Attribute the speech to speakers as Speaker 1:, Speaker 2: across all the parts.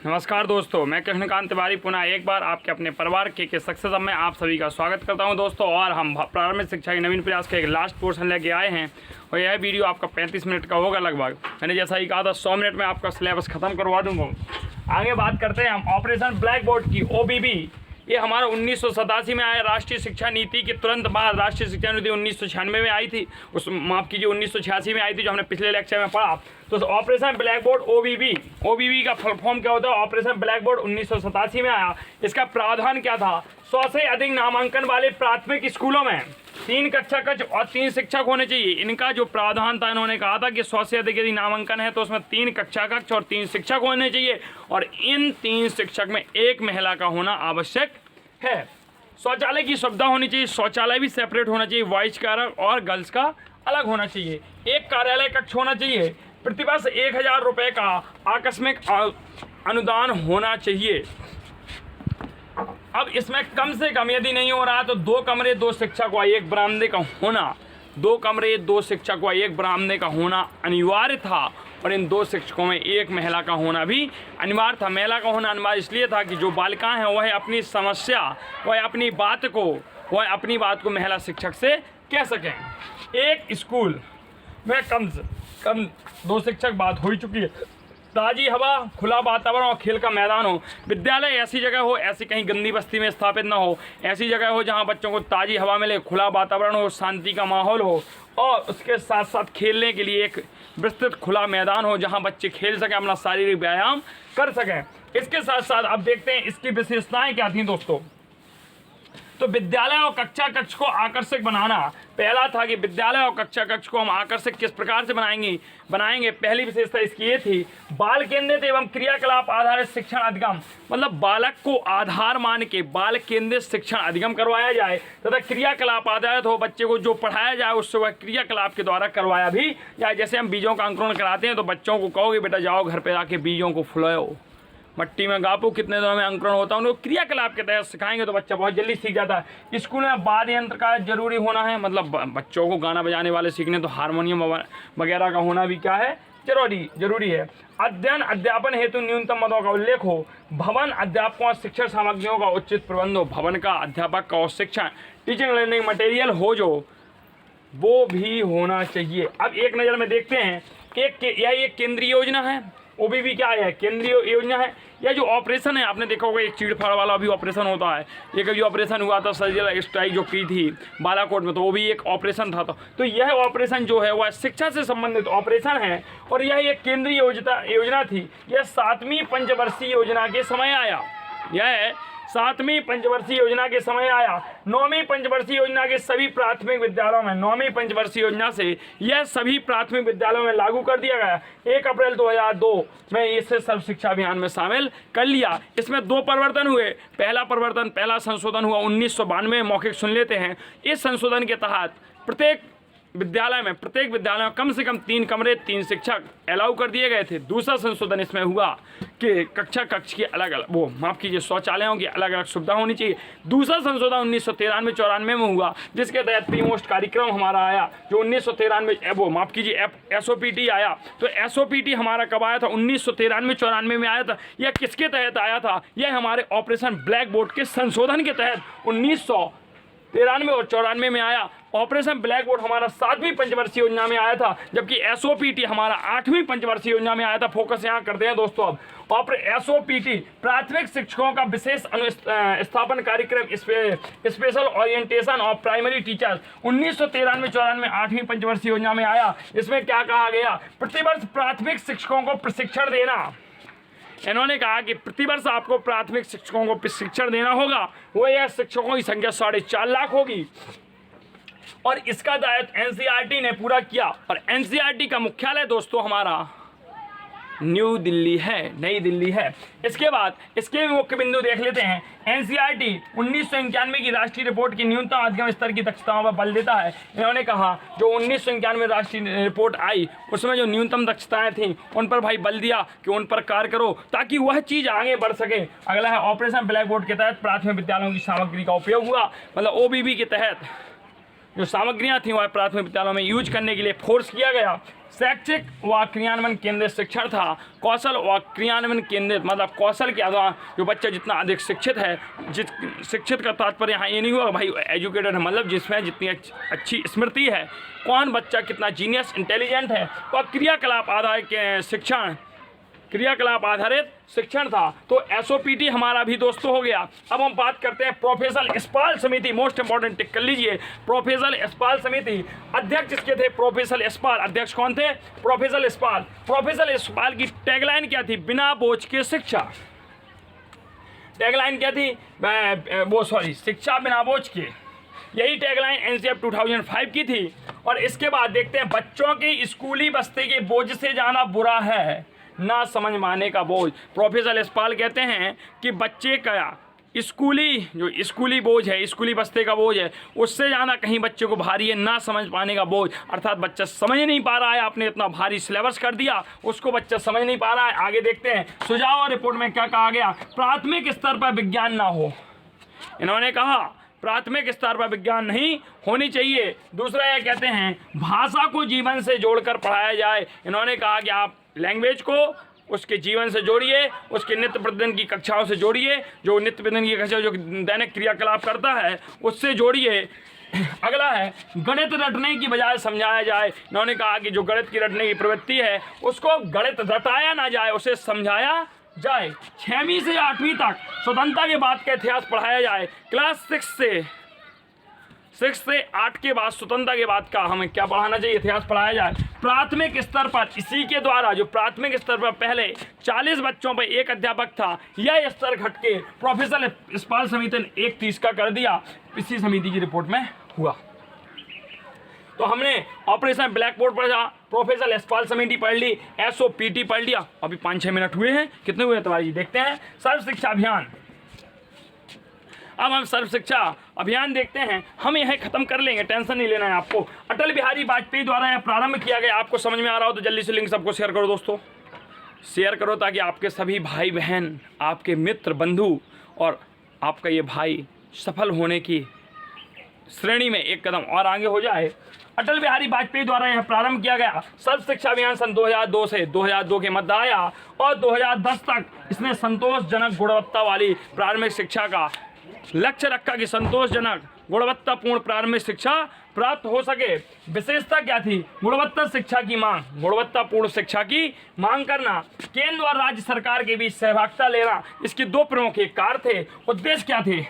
Speaker 1: नमस्कार दोस्तों, मैं कृष्णकांत तिवारी पुनः एक बार आपके अपने परिवार के सक्सेस में आप सभी का स्वागत करता हूं दोस्तों। और हम प्रारंभिक शिक्षा के नवीन प्रयास का एक लास्ट पोर्शन लेके आए हैं और यह वीडियो आपका 35 मिनट का होगा लगभग। मैंने जैसा ही कहा था 100 मिनट में आपका सिलेबस खत्म करवा दूंगा। आगे बात करते हैं हम ऑपरेशन ब्लैक बोर्ड की। OBB ये हमारा 1987 में आया। राष्ट्रीय शिक्षा नीति के तुरंत बाद राष्ट्रीय शिक्षा नीति 1996 में आई थी, उस माफ़ कीजिए 1986 में आई थी, जो हमने पिछले लेक्चर में पढ़ा। तो ऑपरेशन ब्लैक बोर्ड OBB का फुल फॉर्म क्या होता है? ऑपरेशन ब्लैक बोर्ड 1987 में आया। इसका प्रावधान क्या था? 100 से अधिक नामांकन वाले प्राथमिक स्कूलों में 3 कक्षा कक्ष और 3 शिक्षक होने चाहिए। इनका जो प्रावधान था, इन्होंने कहा था कि 100 से अधिक यदि नामांकन है तो उसमें 3 कक्षा कक्ष और 3 शिक्षक होने चाहिए और इन 3 शिक्षक में 1 महिला का होना आवश्यक है। शौचालय की सुविधा होनी चाहिए, शौचालय भी सेपरेट होना चाहिए, बॉयज का अलग और गर्ल्स का अलग होना चाहिए। 1 कार्यालय कक्ष होना चाहिए। प्रतिवर्ष 1000 रुपये का आकस्मिक अनुदान होना चाहिए। अब इसमें कम से कम यदि नहीं हो रहा तो 2 कमरे 2 शिक्षक व 1 बरामदे का होना, 2 कमरे 2 शिक्षक व 1 बरामदे का होना अनिवार्य था। और इन 2 शिक्षकों में 1 महिला का होना भी अनिवार्य था। महिला का होना अनिवार्य इसलिए था कि जो बालिकाएं हैं वह अपनी समस्या, वह अपनी बात को महिला शिक्षक से कह सकें। एक स्कूल में कम से कम 2 शिक्षक, बात हो ही चुकी है। ताज़ी हवा, खुला वातावरण और खेल का मैदान हो। विद्यालय ऐसी जगह हो, ऐसी कहीं गंदी बस्ती में स्थापित ना हो। ऐसी जगह हो जहां बच्चों को ताज़ी हवा मिले, खुला वातावरण हो, शांति का माहौल हो और उसके साथ साथ खेलने के लिए एक विस्तृत खुला मैदान हो जहां बच्चे खेल सकें, अपना शारीरिक व्यायाम कर सकें। इसके साथ साथ अब देखते हैं इसकी विशेषताएँ क्या थी दोस्तों। तो विद्यालय और कक्षा कक्ष को आकर्षक बनाना। पहला था कि विद्यालय और कक्षा कक्ष को हम आकर्षक किस प्रकार से बनाएंगे। पहली विशेषता इसकी ये थी, बाल केंद्रित एवं क्रियाकलाप आधारित शिक्षण अधिगम। मतलब बालक को आधार मान के बाल केंद्रित शिक्षण अधिगम करवाया जाए तथा क्रियाकलाप आधारित हो। बच्चे को जो पढ़ाया जाए उससे वह क्रियाकलाप के द्वारा करवाया भी जाए। जैसे हम बीजों का अंकुरण कराते हैं तो बच्चों को कहोगे बेटा जाओ घर पर आके बीजों को फुलाओ, मट्टी में गापो, कितने दिनों में अंकुरण होता है, उनको क्रियाकलाप के तहत सिखाएंगे तो बच्चा बहुत जल्दी सीख जाता है। स्कूल में वाद्य यंत्र का जरूरी होना है। मतलब बच्चों को गाना बजाने वाले सीखने तो हारमोनियम वगैरह का होना भी क्या है? जरूरी है। अध्ययन अध्यापन हेतु न्यूनतम मदों का उल्लेख हो। भवन अध्यापकों और शिक्षण सामग्रियों का उचित प्रबंध हो। भवन का, अध्यापक का और शिक्षण टीचिंग लर्निंग मटेरियल हो जो वो भी होना चाहिए। अब एक नज़र में देखते हैं यह एक केंद्रीय योजना है। OBB क्या है? केंद्रीय योजना है। यह जो ऑपरेशन है, आपने देखा होगा एक चीड़फाड़ वाला भी ऑपरेशन होता है। ये कभी ऑपरेशन हुआ था, सर्जिकल स्ट्राइक जो की थी बालाकोट में, तो वो भी एक ऑपरेशन था। तो यह ऑपरेशन जो है वह शिक्षा से संबंधित ऑपरेशन है और यह एक केंद्रीय योजना थी। यह 7वीं पंचवर्षीय योजना के समय आया। यह 7वीं पंचवर्षीय योजना के समय आया। 9वीं पंचवर्षीय योजना के सभी प्राथमिक विद्यालयों में, 9वीं पंचवर्षीय योजना से यह सभी प्राथमिक विद्यालयों में लागू कर दिया गया। 1 अप्रैल 2002 में इसे सर्व शिक्षा अभियान में शामिल कर लिया। इसमें 2 परिवर्तन हुए। पहला संशोधन हुआ 1992 में, मौखिक सुन लेते हैं। इस संशोधन के तहत प्रत्येक विद्यालय में कम से कम 3 कमरे 3 शिक्षक अलाउ कर दिए गए थे। दूसरा संशोधन इसमें हुआ कि कक्षा कक्ष की शौचालयों की अलग अलग सुविधा होनी चाहिए। दूसरा संशोधन 1993-94 में हुआ, जिसके तहत प्रीमोस्ट कार्यक्रम हमारा आया, जो 1993 SOPT आया। तो SOPT हमारा कब आया था? 1993-94 में आया था। यह किसके तहत आया था? यह हमारे ऑपरेशन ब्लैक बोर्ड के संशोधन के तहत 1993 और 94 में आया। ऑपरेशन ब्लैक बोर्ड हमारा 7वीं पंचवर्षीय योजना में आया था, जबकि SOPT हमारा 8वीं पंचवर्षीय योजना में आया था। फोकस यहाँ करते हैं दोस्तों। अब SOPT प्राथमिक शिक्षकों का विशेष स्थापन कार्यक्रम special orientation of primary teachers 1993-94 8वीं पंचवर्षीय योजना में आया। इसमें क्या कहा गया? प्रतिवर्ष प्राथमिक शिक्षकों को प्रशिक्षण देना। इन्होंने कहा कि प्रतिवर्ष आपको प्राथमिक शिक्षकों को प्रशिक्षण देना होगा। वो यह शिक्षकों की संख्या 4.5 लाख होगी और इसका दायित्व NCERT ने पूरा किया। और NCERT का मुख्यालय दोस्तों हमारा नई दिल्ली है। इसके बाद इसके मुख्य बिंदु देख लेते हैं। NCERT 1991 की राष्ट्रीय रिपोर्ट की न्यूनतम अधिगम स्तर की दक्षताओं पर बल देता है। इन्होंने कहा जो 1991 राष्ट्रीय रिपोर्ट आई उसमें जो न्यूनतम दक्षताएं थीं उन पर भाई बल दिया कि उन पर कार्य करो ताकि वह चीज़ आगे बढ़ सके। अगला है ऑपरेशन ब्लैक बोर्ड के तहत प्राथमिक विद्यालयों की सामग्री का उपयोग हुआ। मतलब OBB के तहत जो सामग्रियां थी वह प्राथमिक विद्यालयों में यूज करने के लिए फोर्स किया गया। शैक्षिक व क्रियान्वयन केंद्रित शिक्षण था। कौशल व क्रियान्वयन केंद्रित मतलब कौशल के आधार जो बच्चा जितना अधिक शिक्षित है, शिक्षित का तात्पर्य यहाँ ये नहीं हुआ भाई एजुकेटेड है, मतलब जिसमें जितनी अच्छी स्मृति है, कौन बच्चा कितना जीनियस इंटेलिजेंट है, वह क्रियाकलाप आधारित शिक्षण, क्रियाकलाप आधारित शिक्षण था। तो एसओपीटी हमारा भी दोस्तों हो गया। अब हम बात करते हैं प्रोफेसर यशपाल समिति, मोस्ट इंपॉर्टेंट टिक कर लीजिए। प्रोफेसर यशपाल समिति अध्यक्ष इसके थे प्रोफेसर यशपाल। अध्यक्ष कौन थे? प्रोफेसर यशपाल। प्रोफेसर यशपाल की टैगलाइन क्या थी? बिना बोझ के शिक्षा। टैगलाइन क्या थी? शिक्षा बिना बोझ के। यही टैगलाइन एनसीएफ 2005 की थी। और इसके बाद देखते हैं बच्चों की स्कूली बस्ते के बोझ से जाना बुरा है, ना समझ माने का बोझ। प्रोफेसर यशपाल कहते हैं कि बच्चे का स्कूली बोझ है, स्कूली बस्ते का बोझ है, उससे ज़्यादा कहीं बच्चे को भारी है ना समझ पाने का बोझ। अर्थात बच्चा समझ नहीं पा रहा है, आपने इतना भारी सिलेबस कर दिया, उसको बच्चा समझ नहीं पा रहा है। आगे देखते हैं सुझाव और रिपोर्ट में क्या कहा गया। प्राथमिक स्तर पर विज्ञान ना हो। इन्होंने कहा प्राथमिक स्तर पर विज्ञान नहीं होनी चाहिए। दूसरा यह कहते हैं भाषा को जीवन से जोड़कर पढ़ाया जाए। इन्होंने कहा कि आप लैंग्वेज को उसके जीवन से जोड़िए, उसके नित्य प्रतिदिन की कक्षाओं से जोड़िए, जो नित्य प्रतिदिन की कक्षा जो दैनिक क्रियाकलाप करता है उससे जोड़िए। अगला है गणित रटने की बजाय समझाया जाए। इन्होंने कहा कि जो गणित की रटने की प्रवृत्ति है उसको गणित रटाया ना जाए, उसे समझाया जाए। 6वीं से 8वीं तक स्वतंत्रता के बाद का इतिहास पढ़ाया जाए। क्लास 6 से 8 के बाद स्वतंत्रता के बाद का हमें क्या पढ़ाना चाहिए? इतिहास पढ़ाया जाए। प्राथमिक स्तर पर इसी के द्वारा जो प्राथमिक स्तर पर पहले 40 बच्चों पर एक अध्यापक था, यह स्तर घट के प्रोफेसर यशपाल समिति ने 1:30 का कर दिया। इसी समिति की रिपोर्ट में हुआ। तो हमने ऑपरेशन ब्लैक बोर्ड पढ़ा, प्रोफेसर यशपाल समिति पढ़ ली, एसओपीटी पढ़ लिया। अभी 5-6 मिनट हुए हैं, कितने हुए तुम्हारे जी? देखते हैं सर्व शिक्षा अभियान। अब हम सर्व शिक्षा अभियान देखते हैं। हम यह खत्म कर लेंगे, टेंशन नहीं लेना है आपको। अटल बिहारी वाजपेयी द्वारा यह प्रारंभ किया गया। आपको समझ में आ रहा हो तो जल्दी से लिंक सबको शेयर करो दोस्तों, शेयर करो ताकि आपके सभी भाई बहन, आपके मित्र बंधु और आपका ये भाई सफल होने की श्रेणी में एक कदम और आगे हो जाए। अटल बिहारी वाजपेयी द्वारा यह प्रारंभ किया गया सर्व शिक्षा अभियान सन 2002 से 2002 के मध्य आया और 2010 तक इसने संतोषजनक गुणवत्ता वाली प्रारंभिक शिक्षा का लक्ष्य रखा कि संतोषजनक गुणवत्तापूर्ण प्रारंभिक शिक्षा प्राप्त हो सके। विशेषता क्या थी? गुणवत्ता शिक्षा की मांग, गुणवत्तापूर्ण शिक्षा की मांग करना, केंद्र और राज्य सरकार के बीच सहभागिता लेना, इसके 2 प्रमुख कार्य थे। उद्देश्य क्या थे?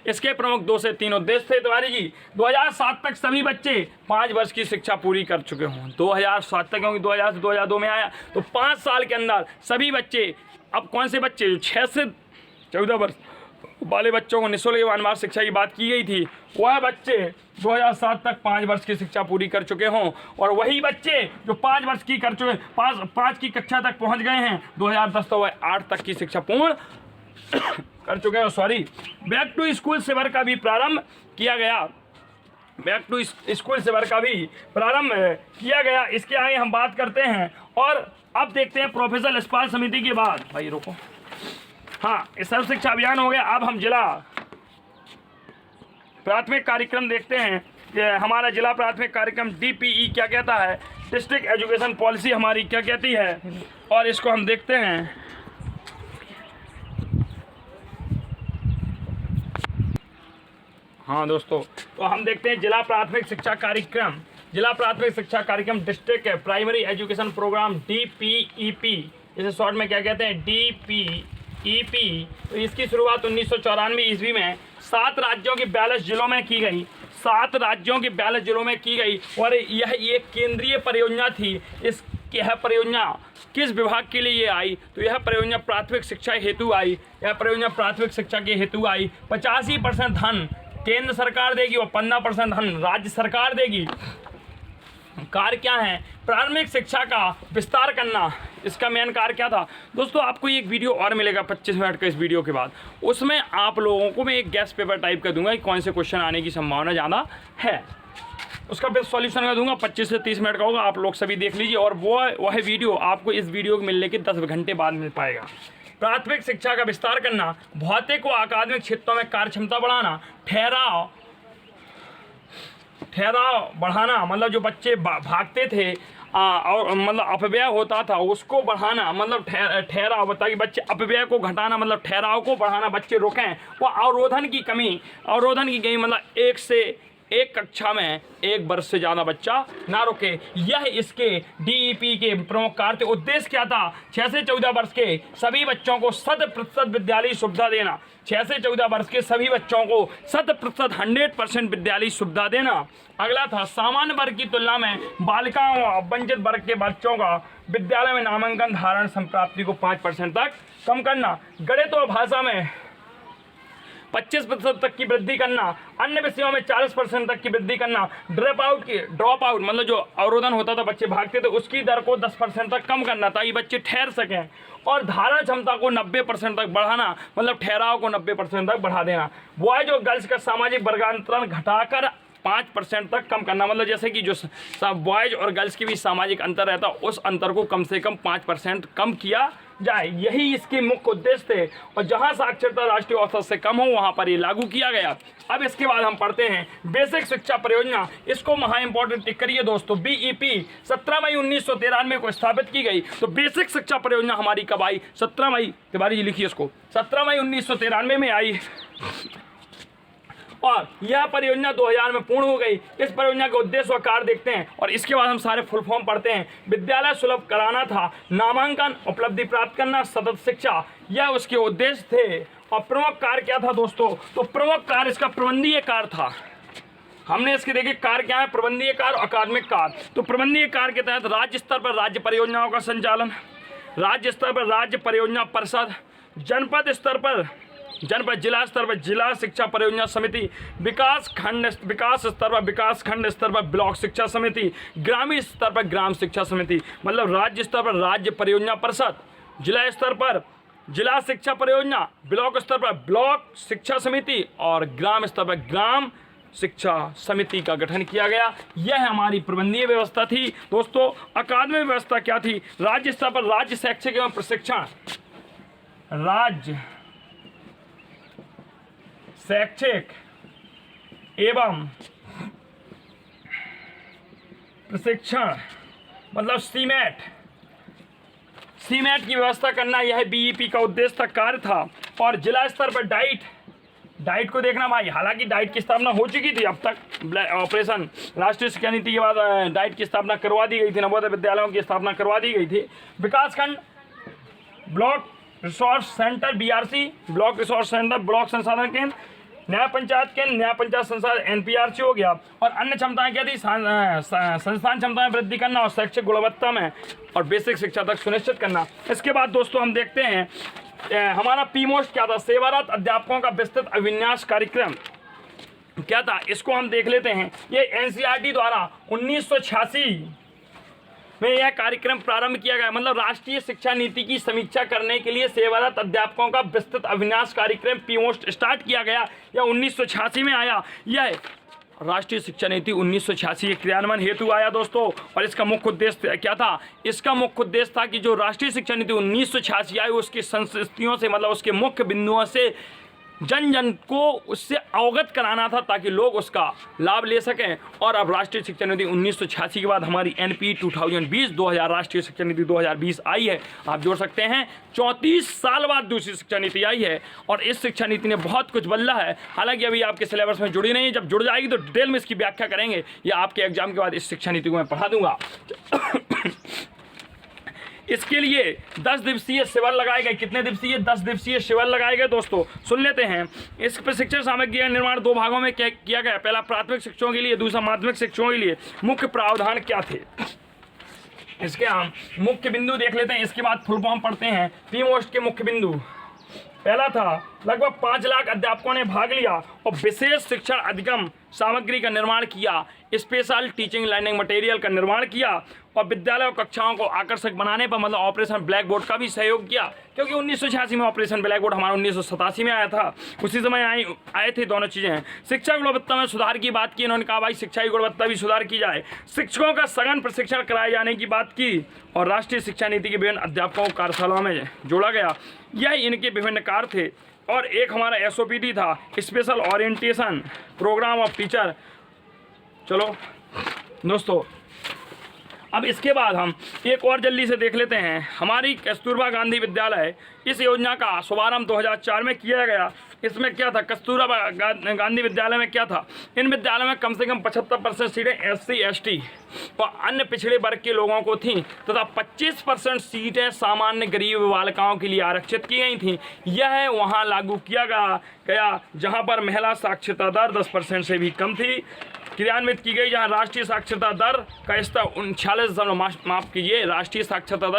Speaker 1: इसके प्रमुख 2 से 3 उद्देश्य थे तिवारी जी। 2007 तक सभी बच्चे 5 वर्ष की शिक्षा पूरी कर चुके हों। 2007 तक, क्योंकि 2000 से 2002 में आया, तो 5 साल के अंदर सभी बच्चे, अब कौन से बच्चे? जो 6 से 14 वर्ष वाले बच्चों को निःशुल्क वानवार शिक्षा की बात की गई थी, वह बच्चे 2007 तक 5 वर्ष की शिक्षा पूरी कर चुके हों। और वही बच्चे जो 5 वर्ष की कर चुके, 5 की कक्षा तक पहुंच गए हैं, 2010 तो वह 8 तक की शिक्षा पूर्ण कर चुके हैं। बैक टू स्कूल शिविर का भी प्रारंभ किया गया। बैक टू स्कूल शिविर का भी प्रारंभ किया गया। इसके आगे हम बात करते हैं और अब देखते हैं प्रोफेसर यशपाल समिति के बाद। भाई रोको, हाँ, सर्व शिक्षा अभियान हो गया। अब हम जिला प्राथमिक कार्यक्रम देखते हैं कि हमारा जिला प्राथमिक कार्यक्रम DPE क्या कहता है, डिस्ट्रिक्ट एजुकेशन पॉलिसी हमारी क्या कहती है, और इसको हम देखते हैं। हाँ दोस्तों, तो हम देखते हैं जिला प्राथमिक शिक्षा कार्यक्रम। जिला प्राथमिक शिक्षा कार्यक्रम district primary education programme DPEP, इसे शॉर्ट में क्या कहते हैं? DPEP। तो इसकी शुरुआत 1994 ईस्वी में 7 राज्यों के 42 जिलों में की गई। 7 राज्यों के 42 जिलों में की गई और यह एक केंद्रीय परियोजना थी। यह परियोजना किस विभाग के लिए आई? तो यह परियोजना प्राथमिक शिक्षा हेतु आई। यह परियोजना प्राथमिक शिक्षा के हेतु आई। 85% धन केंद्र सरकार देगी और 15% धन राज्य सरकार देगी। कार्य क्या है? प्राथमिक शिक्षा का विस्तार करना, इसका मेन कार्य क्या था दोस्तों? आपको एक वीडियो और मिलेगा 25 मिनट का इस वीडियो के बाद, उसमें आप लोगों को मैं एक गेस्ट पेपर टाइप कर दूंगा कि कौन से क्वेश्चन आने की संभावना ज़्यादा है, उसका बेस्ट सॉल्यूशन कर दूंगा। 25 से 30 मिनट का होगा, आप लोग सभी देख लीजिए। और वह वीडियो आपको इस वीडियो को मिलने के 10 घंटे बाद मिल पाएगा। प्राथमिक शिक्षा का विस्तार करना, भौतिक व अकादमिक क्षेत्रों में कार्यक्षमता बढ़ाना, ठहराव ठहराव बढ़ाना, मतलब जो बच्चे भागते थे और मतलब अपव्यय होता था उसको बढ़ाना, मतलब ठहराव बताइए, बच्चे अपव्यय को घटाना मतलब ठहराव को बढ़ाना, बच्चे रुकें। वो अवरोधन की कमी मतलब एक कक्षा में एक वर्ष से ज़्यादा बच्चा ना रुके, यह इसके DEP के प्रमुख कार्य थे। उद्देश्य क्या था? 6 से 14 वर्ष के सभी बच्चों को 100% विद्यालय सुविधा देना। 6 से 14 वर्ष के सभी बच्चों को 100% विद्यालय सुविधा देना। अगला था सामान्य वर्ग की तुलना में बालिकाओं और वंचित वर्ग के बच्चों का विद्यालय में नामांकन धारण संप्राप्ति को 5% तक कम करना। गणित और भाषा में 25% तक की वृद्धि करना, अन्य विषयों में 40% तक की वृद्धि करना। ड्रॉप आउट मतलब जो अवरोधन होता था, बच्चे भागते थे, उसकी दर को 10% तक कम करना ताकि बच्चे ठहर सकें। और धारण क्षमता को 90% तक बढ़ाना, मतलब ठहराव को 90% तक बढ़ा देना। बॉयज और गर्ल्स का सामाजिक वर्गांतरण घटाकर 5% तक कम करना, मतलब जैसे कि जो बॉयज और गर्ल्स के बीच सामाजिक अंतर रहता उस अंतर को कम से कम 5% कम किया जाए, यही इसके मुख्य उद्देश्य थे। और जहां साक्षरता राष्ट्रीय औसत से कम हो वहां पर ये लागू किया गया। अब इसके बाद हम पढ़ते हैं बेसिक शिक्षा परियोजना। इसको महा इंपॉर्टेंट टिक करिए दोस्तों। BEP 17 मई 1993 को स्थापित की गई। तो बेसिक शिक्षा परियोजना हमारी कब आई? 17 मई, तिवारी जी लिखिए इसको, 17 मई 1993 में आई और यह परियोजना 2000 में पूर्ण हो गई। इस परियोजना के उद्देश्य और कार्य देखते हैं और इसके बाद हम सारे फुल फॉर्म पढ़ते हैं। विद्यालय सुलभ कराना था, नामांकन, उपलब्धि प्राप्त करना, सतत शिक्षा, यह उसके उद्देश्य थे। और प्रमुख कार्य क्या था दोस्तों? तो प्रमुख कार्य इसका प्रबंधीय कार्य था। हमने इसके देखे कार्य क्या है, प्रबंधीय कार्य, अकादमिक कार्य। तो प्रबंधीय कार्य के तहत राज्य स्तर पर राज्य परियोजनाओं का संचालन, राज्य स्तर पर राज्य परियोजना परिषद, जनपद स्तर पर जिला स्तर पर जिला शिक्षा परियोजना समिति, विकास स्तर पर ब्लॉक शिक्षा समिति, ग्रामीण स्तर पर ग्राम शिक्षा समिति, मतलब राज्य स्तर पर राज्य परियोजना परिषद, जिला स्तर पर जिला शिक्षा परियोजना, ब्लॉक स्तर पर ब्लॉक शिक्षा समिति और ग्राम स्तर पर ग्राम शिक्षा समिति का गठन किया गया। यह हमारी प्रबंधीय व्यवस्था थी दोस्तों। अकादमिक व्यवस्था क्या थी? राज्य स्तर पर राज्य शैक्षिक एवं प्रशिक्षण, राज्य शैक्षिक एवं प्रशिक्षण मतलब सीमेट की व्यवस्था करना, यह BEP का उद्देश्य था, कार्य था। और जिला स्तर पर डाइट को देखना भाई, हालांकि डाइट की स्थापना हो चुकी थी अब तक। ऑपरेशन राष्ट्रीय शिक्षा नीति के बाद डाइट की स्थापना करवा दी गई थी, नवोदय विद्यालयों की स्थापना करवा दी गई थी। विकासखंड, block resource centre BRC, block resource centre, block संसाधन केंद्र, न्याय पंचायत केंद्र, न्याय पंचायत संसाधन NPRC हो गया। और अन्य क्षमताएं क्या थी? संस्थान क्षमताएं वृद्धि करना और शैक्षिक गुणवत्ता में और बेसिक शिक्षा तक सुनिश्चित करना। इसके बाद दोस्तों हम देखते हैं हमारा PMOST क्या था? सेवारत अध्यापकों का विस्तृत अभिन्यास कार्यक्रम क्या था, इसको हम देख लेते हैं। ये NCERT द्वारा 1986 में यह कार्यक्रम प्रारंभ किया गया, मतलब राष्ट्रीय शिक्षा नीति की समीक्षा करने के लिए सेवारत अध्यापकों का विस्तृत अभिन्यास कार्यक्रम PMOST स्टार्ट किया गया। यह 1986 में आया। यह राष्ट्रीय शिक्षा नीति 1986 के क्रियान्वयन हेतु आया दोस्तों। और इसका मुख्य उद्देश्य क्या था? इसका मुख्य उद्देश्य था कि जो राष्ट्रीय शिक्षा नीति 1986 आई उसकी संस्थितियों से, मतलब उसके मुख्य बिंदुओं से जन जन को उससे अवगत कराना था ताकि लोग उसका लाभ ले सकें। और अब राष्ट्रीय शिक्षा नीति 1986 के बाद हमारी NP 2020-2000 राष्ट्रीय शिक्षा नीति 2020 आई है। आप जोड़ सकते हैं 34 साल बाद दूसरी शिक्षा नीति आई है और इस शिक्षा नीति ने बहुत कुछ बदला है। हालांकि अभी आपके सिलेबस में जुड़ी नहीं है, जब जुड़ जाएगी तो डिटेल में इसकी व्याख्या करेंगे या आपके एग्जाम के बाद इस शिक्षा नीति को मैं पढ़ा दूंगा। इसके लिए 10 दिवसीय शिविर लगाए गए। कितने दिवसीय? 10 दिवसीय शिविर लगाए गए दोस्तों। सुन लेते हैं। इस प्रशिक्षण सामग्री का निर्माण 2 भागों में किया गया। पहला प्राथमिक शिक्षकों के लिए, दूसरा माध्यमिक शिक्षकों के लिए। मुख्य प्रावधान क्या थे इसके हम मुख्य बिंदु देख लेते हैं, इसके बाद फुल फॉर्म पढ़ते हैं। PMOST के मुख्य बिंदु, पहला था लगभग 5 लाख अध्यापकों ने भाग लिया और विशेष शिक्षण अधिगम सामग्री का निर्माण किया, स्पेशल टीचिंग लर्निंग मटेरियल का निर्माण किया और विद्यालय और कक्षाओं को आकर्षक बनाने पर मतलब ऑपरेशन ब्लैक बोर्ड का भी सहयोग किया। क्योंकि 1986 में ऑपरेशन ब्लैक बोर्ड हमारा 1987 में आया था, उसी समय आए थे दोनों चीज़ें। शिक्षा गुणवत्ता में सुधार की बात की, इन्होंने कहा भाई शिक्षा की गुणवत्ता भी सुधार की जाए। शिक्षकों का सघन प्रशिक्षण कराए जाने की बात की और राष्ट्रीय शिक्षा नीति के विभिन्न अध्यापकों को कार्यशाला में जोड़ा गया। यह इनके विभिन्न कार्य थे। और एक हमारा SOPD था, special orientation programme of teacher चलो दोस्तों, अब इसके बाद हम एक और जल्दी से देख लेते हैं। हमारी कस्तूरबा गांधी विद्यालय, इस योजना का शुभारंभ 2004 में किया गया। इसमें क्या था, कस्तूरबा गांधी विद्यालय में क्या था, इन विद्यालयों में कम से कम 75% सीटें SC ST व अन्य पिछड़े वर्ग के लोगों को थीं तथा 25% सीटें सामान्य गरीब बालिकाओं के लिए आरक्षित की गई थीं। यह वहाँ लागू किया गया जहाँ पर महिला साक्षरता दर 10% से भी कम थी, क्रियान्वित की गई। जहां राष्ट्रीय साक्षरता दर का स्तर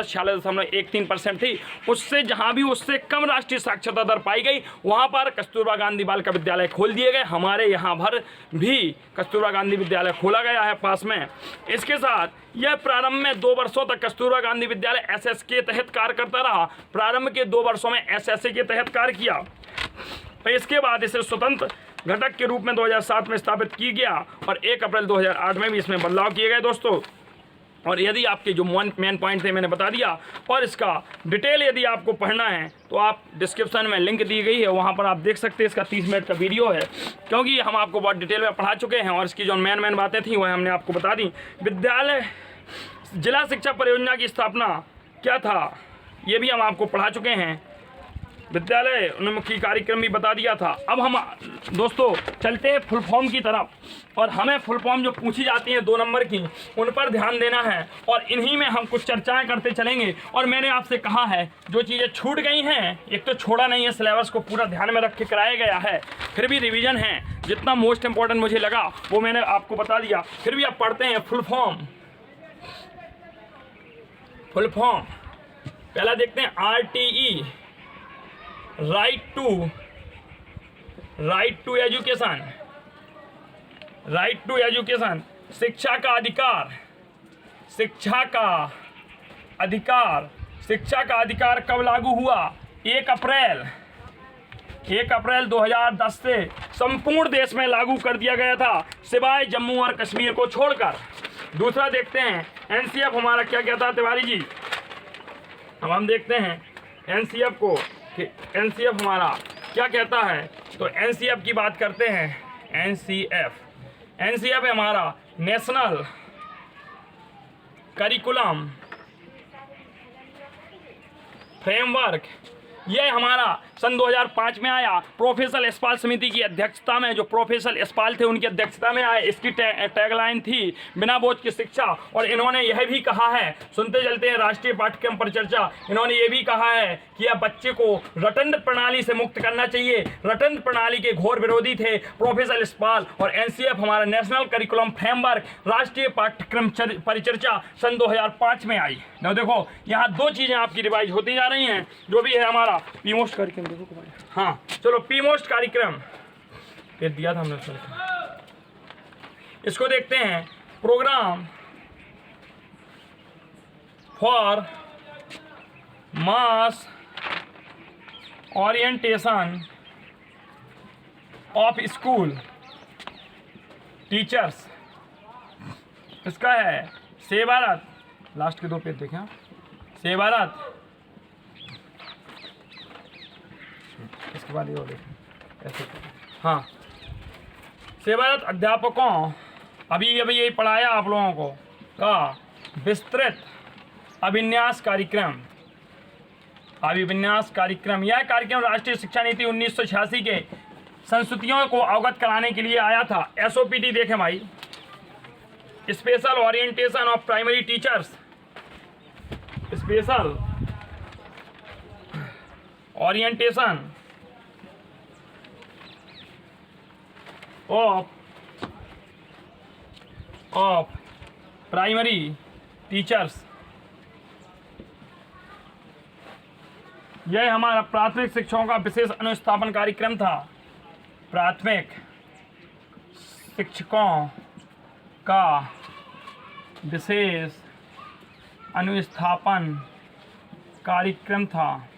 Speaker 1: 46.13% थी, उससे जहां भी उससे कम राष्ट्रीय साक्षरता दर पाई गई वहां पर कस्तूरबा गांधी बालिका विद्यालय खोल दिए गए। हमारे यहाँ भर भी कस्तूरबा गांधी विद्यालय खोला गया है पास में। इसके साथ यह प्रारंभ में 2 वर्षों तक कस्तूरबा गांधी विद्यालय SS के तहत कार्य करता रहा। प्रारंभ के 2 वर्षों में SSA के तहत कार्य किया, और इसके बाद इसे स्वतंत्र घटक के रूप में 2007 में स्थापित किया गया और 1 अप्रैल 2008 में भी इसमें बदलाव किए गए दोस्तों। और यदि आपके जो मेन पॉइंट थे मैंने बता दिया, और इसका डिटेल यदि आपको पढ़ना है तो आप डिस्क्रिप्शन में लिंक दी गई है, वहाँ पर आप देख सकते हैं। इसका 30 मिनट का वीडियो है, क्योंकि हम आपको बहुत डिटेल में पढ़ा चुके हैं और इसकी जो मेन बातें थी वह हमने आपको बता दी। विद्यालय जिला शिक्षा परियोजना की स्थापना क्या था ये भी हम आपको पढ़ा चुके हैं। विद्यालय उन्मुखी कार्यक्रम भी बता दिया था। अब हम दोस्तों चलते हैं फुल फॉर्म की तरफ, और हमें फुल फॉर्म जो पूछी जाती हैं 2 नंबर की, उन पर ध्यान देना है और इन्हीं में हम कुछ चर्चाएं करते चलेंगे। और मैंने आपसे कहा है जो चीज़ें छूट गई हैं, एक तो छोड़ा नहीं है, सिलेबस को पूरा ध्यान में रख के कराया गया है, फिर भी रिवीजन है, जितना मोस्ट इंपॉर्टेंट मुझे लगा वो मैंने आपको बता दिया। फिर भी आप पढ़ते हैं फुल फॉर्म। फुल फॉर्म पहला देखते हैं RTE, राइट टू एजुकेशन, शिक्षा का अधिकार। शिक्षा का अधिकार कब लागू हुआ, 1 अप्रैल 2010 से संपूर्ण देश में लागू कर दिया गया था, सिवाय जम्मू और कश्मीर को छोड़कर। दूसरा देखते हैं NCF हमारा क्या कहता है तिवारी जी। अब हम देखते हैं NCF को, NCF हमारा क्या कहता है। तो NCF की बात करते हैं। NCF है हमारा नेशनल करिकुलम फ्रेमवर्क। यह हमारा सन 2005 में आया, प्रोफेसर यशपाल समिति की अध्यक्षता में, जो प्रोफेसर यशपाल थे उनकी अध्यक्षता में आया। इसकी टैगलाइन थी बिना बोझ की शिक्षा। और इन्होंने यह भी कहा है, सुनते चलते हैं राष्ट्रीय पाठ्यक्रम पर चर्चा, इन्होंने ये भी कहा है कि अब बच्चे को रटन प्रणाली से मुक्त करना चाहिए। रटन प्रणाली के घोर विरोधी थे प्रोफेसर यशपाल। और NCF हमारा नेशनल करिकुलम फ्रेमवर्क, राष्ट्रीय पाठ्यक्रम परिचर्चा सन 2005 में आई। ना देखो यहाँ 2 चीज़ें आपकी रिवाइज होती जा रही हैं, जो भी है हमारा पीमोस्ट कार्यक्रम। देखो हाँ चलो पीमोस्ट कार्यक्रम फिर दिया था हमने, इसको देखते हैं। Programme for mass orientation of school teachers, इसका है सेवारत। लास्ट के 2 पेज देखें, सेवारत। इसके बाद ये देखें ऐसे, हाँ सेवारत अध्यापकों, अभी यही पढ़ाया आप लोगों को, का विस्तृत अभिन्यास कार्यक्रम। यह कार्यक्रम राष्ट्रीय शिक्षा नीति 1986 के संस्तुतियों को अवगत कराने के लिए आया था। SOPT देखें भाई, special orientation of primary teachers, special orientation of primary teachers. यह हमारा प्राथमिक शिक्षकों का विशेष अनुस्थापन कार्यक्रम था। प्राथमिक शिक्षकों का विशेष अनुस्थापन कार्यक्रम था।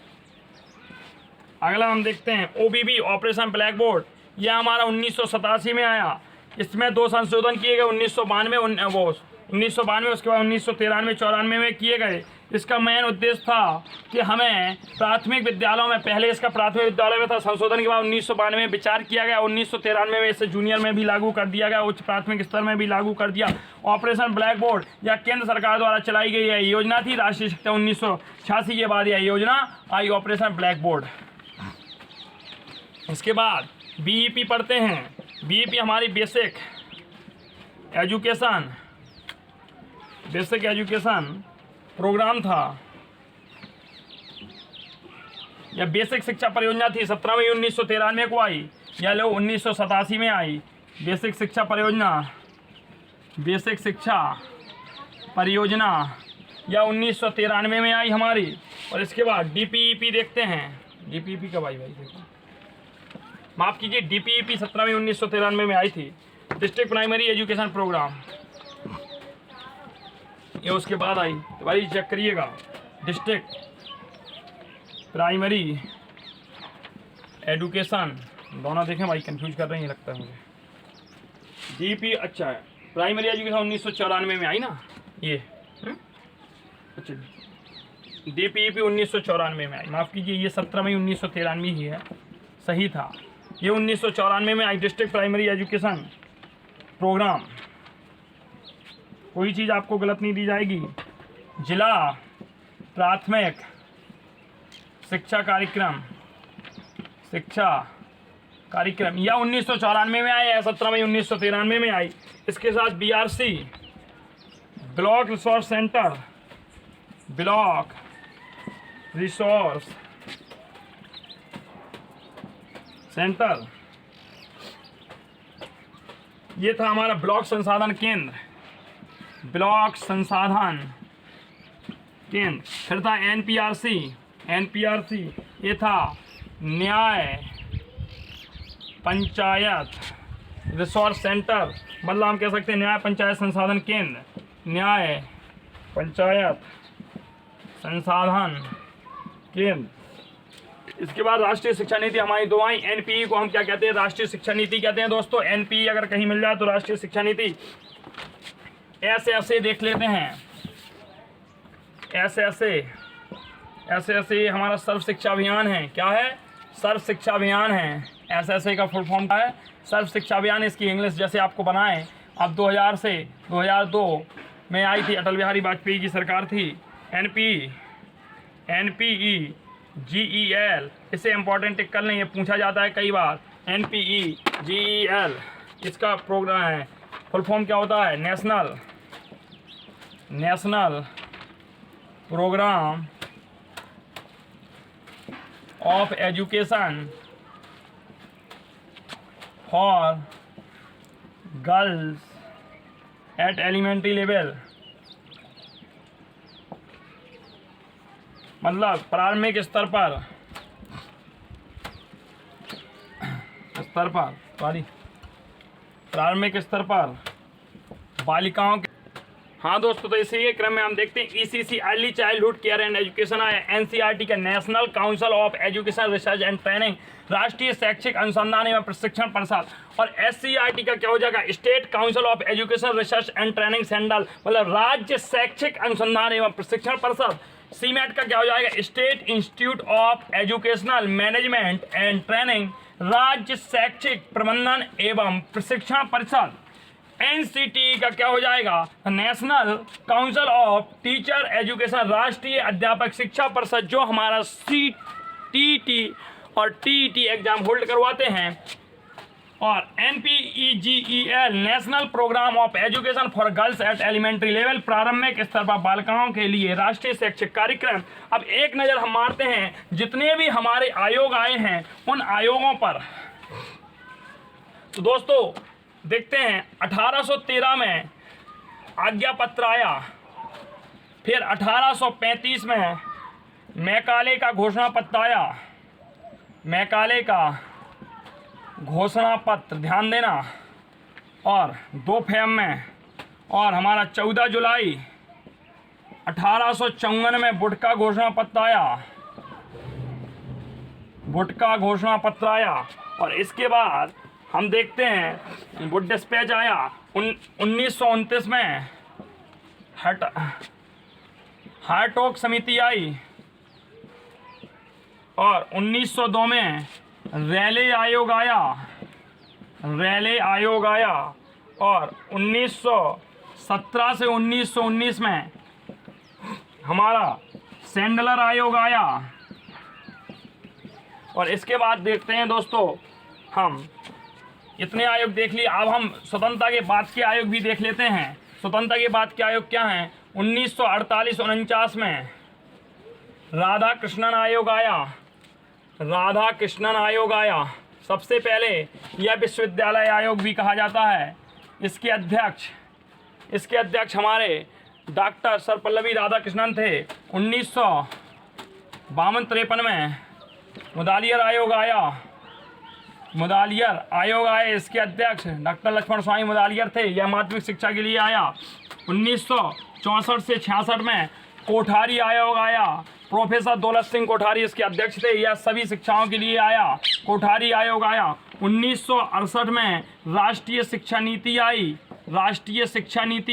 Speaker 1: अगला हम देखते हैं OBB, ऑपरेशन ब्लैक बोर्ड। यह हमारा 1987 में आया। इसमें 2 संशोधन किए गए, 1992 1992, उसके बाद 1993-94 में किए गए। इसका मेन उद्देश्य था कि हमें प्राथमिक विद्यालयों में, पहले इसका प्राथमिक विद्यालय में था, संशोधन के बाद 1992 में विचार किया गया, 1993 में इसे जूनियर में भी लागू कर दिया गया, उच्च प्राथमिक स्तर में भी लागू कर दिया। ऑपरेशन ब्लैक बोर्ड या केंद्र सरकार द्वारा चलाई गई यह योजना थी। राष्ट्रीय शिक्षा 1986 के बाद यह योजना आई, ऑपरेशन ब्लैक बोर्ड। इसके बाद बीईपी पढ़ते हैं। बीईपी हमारी बेसिक एजुकेशन प्रोग्राम था या बेसिक शिक्षा परियोजना थी। 17 मई 1993 को आई या लो 1987 में आई। बेसिक शिक्षा परियोजना या 1993 में आई हमारी। और इसके बाद डीपीईपी देखते हैं। डीपीईपी कब आई भाई? देखो, माफ़ कीजिए, डीपीईपी 17 मई 1993 में आई थी, डिस्ट्रिक्ट प्राइमरी एजुकेशन प्रोग्राम। ये उसके बाद आई, तो भाई चेक करिएगा, डिस्ट्रिक्ट प्राइमरी एजुकेशन, दोनों देखें भाई, कंफ्यूज कर रहे हैं लगता है मुझे। डीपी अच्छा है, प्राइमरी एजुकेशन 1994 में आई ना ये। अच्छा, डीपीईपी 1994 में आई, माफ़ कीजिए, ये 17 मई 1993 ही है, सही था। ये 1994 में आई, डिस्ट्रिक्ट प्राइमरी एजुकेशन प्रोग्राम। कोई चीज़ आपको गलत नहीं दी जाएगी। जिला प्राथमिक शिक्षा कार्यक्रम या 1994 में आया या 17 मई 1993 में आई। इसके साथ बीआरसी, ब्लॉक रिसोर्स सेंटर, ये था हमारा ब्लॉक संसाधन केंद्र। फिर था एनपीआरसी, ये था न्याय पंचायत रिसोर्स सेंटर, मतलब हम कह सकते हैं न्याय पंचायत संसाधन केंद्र, न्याय पंचायत संसाधन केंद्र। इसके बाद राष्ट्रीय शिक्षा नीति हमारी दो आई। एनपीई को हम क्या कहते हैं? राष्ट्रीय शिक्षा नीति कहते हैं दोस्तों। एनपीई अगर कहीं मिल जाए तो राष्ट्रीय शिक्षा नीति। ऐसे देख लेते हैं, ऐसे हमारा सर्व शिक्षा अभियान है। क्या है? सर्व शिक्षा अभियान है। ऐसे का फुल फॉर्म क्या है? सर्व शिक्षा अभियान। इसकी इंग्लिश जैसे आपको बनाएं। अब 2000 से 2002 में आई थी, अटल बिहारी वाजपेयी की सरकार थी। एनपीई GEL, इसे इम्पोर्टेंट टिक कर लें, ये पूछा जाता है कई बार। NPE GEL इसका प्रोग्राम है, फुल फॉर्म क्या होता है? National programme of education for girls at elementary level, मतलब प्रारंभिक स्तर पर बालिकाओं के। हाँ दोस्तों, तो इसी क्रम में हम देखते हैं ECC early childhood care and education आया। NCERT का national council of education research and training, राष्ट्रीय शैक्षिक अनुसंधान एवं प्रशिक्षण परिषद। और SCERT का क्या हो जाएगा? State council of education research and training central, मतलब राज्य शैक्षिक अनुसंधान एवं प्रशिक्षण परिषद। CMAT का क्या हो जाएगा? State institute of educational management and training, राज्य शैक्षिक प्रबंधन एवं प्रशिक्षण परिषद। NCTE का क्या हो जाएगा? National council of teacher education, राष्ट्रीय अध्यापक शिक्षा परिषद, जो हमारा CTT और TET एग्जाम होल्ड करवाते हैं। और NPEGEL national programme of education for girls at elementary level, प्रारंभिक स्तर पर बालिकाओं के लिए राष्ट्रीय शैक्षिक कार्यक्रम। अब एक नज़र हम मारते हैं जितने भी हमारे आयोग आए हैं उन आयोगों पर। तो दोस्तों देखते हैं, 1813 में आज्ञा पत्र आया, फिर 1835 में मैकाले का घोषणा पत्र आया। मैकाले का घोषणा पत्र, ध्यान देना, और 2 फेब में, और हमारा 14 जुलाई 1854 में बुटका घोषणा पत्र आया। और इसके बाद हम देखते हैं वुड डिस्पैच आया 1929 में। हार्टोग समिति आई और 1902 में रैले आयोग आया और 1917 से 1919 में हमारा सैंडलर आयोग आया। और इसके बाद देखते हैं दोस्तों, हम इतने आयोग देख लिए, अब हम स्वतंत्रता के बाद के आयोग भी देख लेते हैं। स्वतंत्रता के बाद के आयोग क्या हैं? 1948-49 में राधा कृष्णन आयोग आया। सबसे पहले यह विश्वविद्यालय आयोग भी कहा जाता है। इसके अध्यक्ष हमारे डॉक्टर सर्वपल्लवी राधाकृष्णन थे। 1952-53 में मुदालियर आयोग आया। इसके अध्यक्ष डॉक्टर लक्ष्मण स्वामी मुदालियर थे। यह माध्यमिक शिक्षा के लिए आया। 1964 से 66 में कोठारी आयोग आया। प्रोफेसर दौलत सिंह कोठारी इसके अध्यक्ष थे। यह सभी शिक्षाओं के लिए आया। कोठारी आयोग आया। 1968 में राष्ट्रीय शिक्षा नीति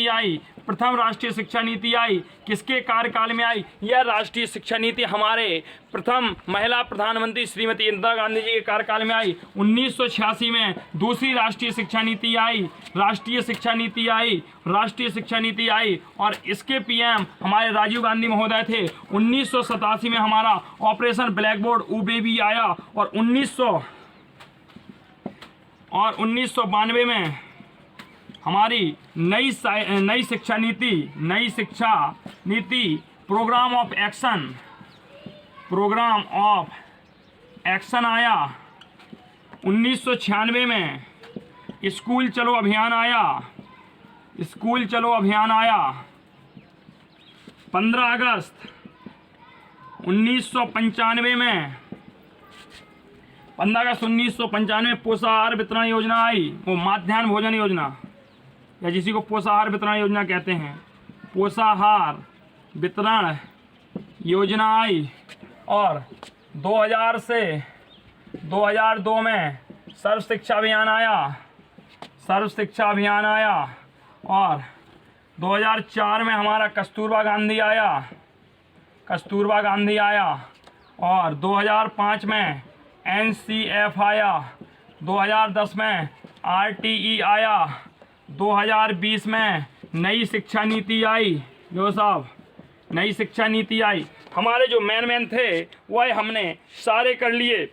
Speaker 1: आई। प्रथम राष्ट्रीय शिक्षा नीति आई। किसके कार्यकाल में आई? यह राष्ट्रीय शिक्षा नीति हमारे प्रथम महिला प्रधानमंत्री श्रीमती इंदिरा गांधी जी के कार्यकाल में आई। 1986 में दूसरी राष्ट्रीय शिक्षा नीति आई और इसके पीएम हमारे राजीव गांधी महोदय थे। 1987 में हमारा ऑपरेशन ब्लैकबोर्ड बेबी आया और 1992 में हमारी नई शिक्षा नीति प्रोग्राम ऑफ एक्शन आया। 1996 में स्कूल चलो अभियान आया। 15 अगस्त 1995 में पोषाहार वितरण योजना आई। वो माध्याह्न भोजन योजना या जिसी को पोषाहार वितरण योजना कहते हैं। पोषाहार वितरण योजना आई और 2000 से 2002 में सर्व शिक्षा अभियान आया और 2004 में हमारा कस्तूरबा गांधी आया और 2005 में NCF आया। 2010 में RTE आया। 2020 में नई शिक्षा नीति आई। हमारे जो मेन थे वह हमने सारे कर लिए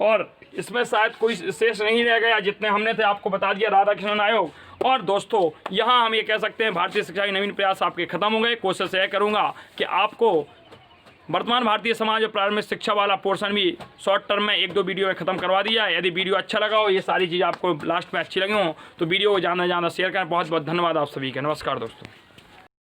Speaker 1: और इसमें शायद कोई शेष नहीं रह गया। जितने हमने थे आपको बता दिया। राधाकृष्णन आयोग। और दोस्तों यहाँ हम ये कह सकते हैं भारतीय शिक्षा के नवीन प्रयास आपके खत्म हो गए। कोशिश यह करूँगा कि आपको वर्तमान भारतीय समाज और प्रारंभिक शिक्षा वाला पोर्शन भी शॉर्ट टर्म में 1-2 वीडियो में खत्म करवा दिया। यदि वीडियो अच्छा लगा हो, ये सारी चीज़ आपको लास्ट में अच्छी लगी हो, तो वीडियो को ज़्यादा से ज़्यादा शेयर करें। बहुत बहुत धन्यवाद आप सभी का। नमस्कार दोस्तों।